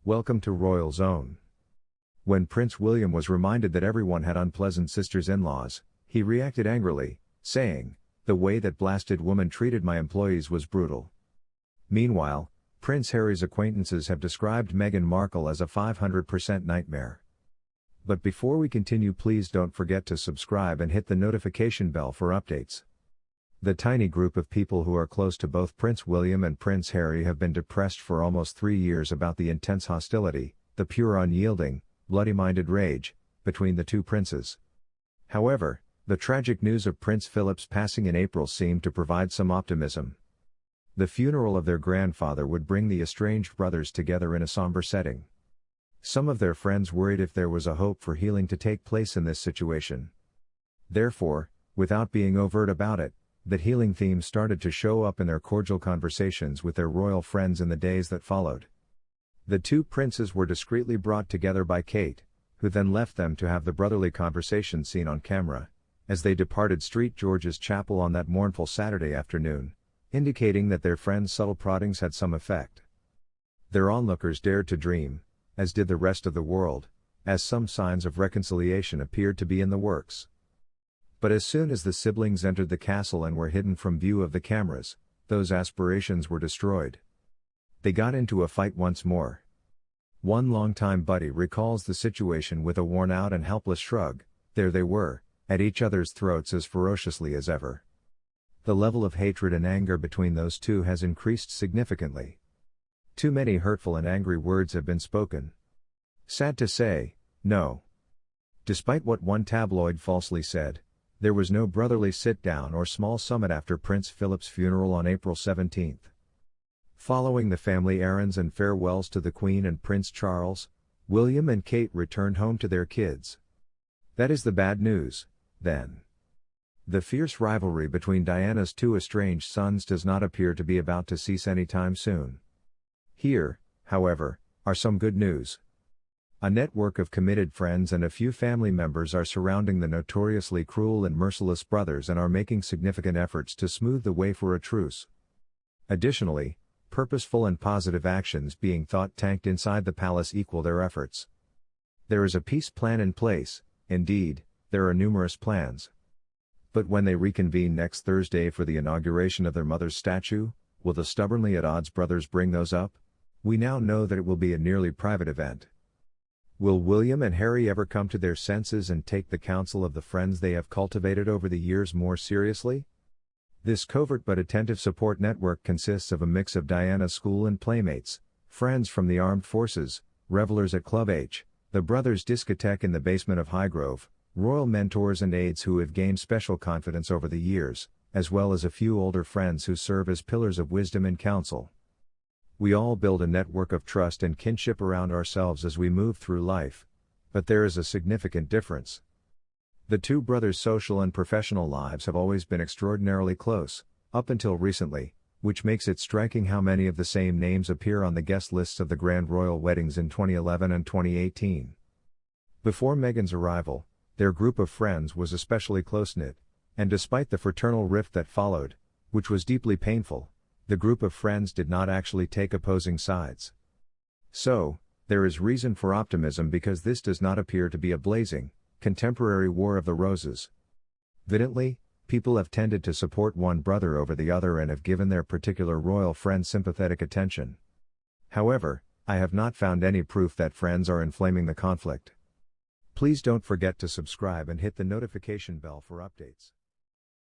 Welcome to Royal Zone. When Prince William was reminded that everyone had unpleasant sisters-in-laws, he reacted angrily, saying, "The way that blasted woman treated my employees was brutal." Meanwhile, Prince Harry's acquaintances have described Meghan Markle as a 500% nightmare. But before we continue, please don't forget to subscribe and hit the notification bell for updates. The tiny group of people who are close to both Prince William and Prince Harry have been depressed for almost 3 years about the intense hostility, the pure unyielding, bloody-minded rage, between the two princes. However, the tragic news of Prince Philip's passing in April seemed to provide some optimism. The funeral of their grandfather would bring the estranged brothers together in a somber setting. Some of their friends worried if there was a hope for healing to take place in this situation. Therefore, without being overt about it, that healing theme started to show up in their cordial conversations with their royal friends in the days that followed. The two princes were discreetly brought together by Kate, who then left them to have the brotherly conversation seen on camera, as they departed St. George's Chapel on that mournful Saturday afternoon, indicating that their friends' subtle proddings had some effect. Their onlookers dared to dream, as did the rest of the world, as some signs of reconciliation appeared to be in the works. But as soon as the siblings entered the castle and were hidden from view of the cameras, those aspirations were destroyed. They got into a fight once more. One longtime buddy recalls the situation with a worn-out and helpless shrug. There they were, at each other's throats as ferociously as ever. The level of hatred and anger between those two has increased significantly. Too many hurtful and angry words have been spoken. Sad to say, no. Despite what one tabloid falsely said, there was no brotherly sit-down or small summit after Prince Philip's funeral on April 17. Following the family errands and farewells to the Queen and Prince Charles, William and Kate returned home to their kids. That is the bad news, then. The fierce rivalry between Diana's two estranged sons does not appear to be about to cease anytime soon. Here, however, are some good news. A network of committed friends and a few family members are surrounding the notoriously cruel and merciless brothers and are making significant efforts to smooth the way for a truce. Additionally, purposeful and positive actions being thought tanked inside the palace equal their efforts. There is a peace plan in place, indeed, there are numerous plans. But when they reconvene next Thursday for the inauguration of their mother's statue, will the stubbornly at odds brothers bring those up? We now know that it will be a nearly private event. Will William and Harry ever come to their senses and take the counsel of the friends they have cultivated over the years more seriously? This covert but attentive support network consists of a mix of Diana's school and playmates, friends from the armed forces, revelers at Club H, the brothers' discotheque in the basement of Highgrove, royal mentors and aides who have gained special confidence over the years, as well as a few older friends who serve as pillars of wisdom and counsel. We all build a network of trust and kinship around ourselves as we move through life, but there is a significant difference. The two brothers' social and professional lives have always been extraordinarily close, up until recently, which makes it striking how many of the same names appear on the guest lists of the grand royal weddings in 2011 and 2018. Before Meghan's arrival, their group of friends was especially close-knit, and despite the fraternal rift that followed, which was deeply painful, the group of friends did not actually take opposing sides. So, there is reason for optimism because this does not appear to be a blazing, contemporary war of the roses. Evidently, people have tended to support one brother over the other and have given their particular royal friend sympathetic attention. However, I have not found any proof that friends are inflaming the conflict. Please don't forget to subscribe and hit the notification bell for updates.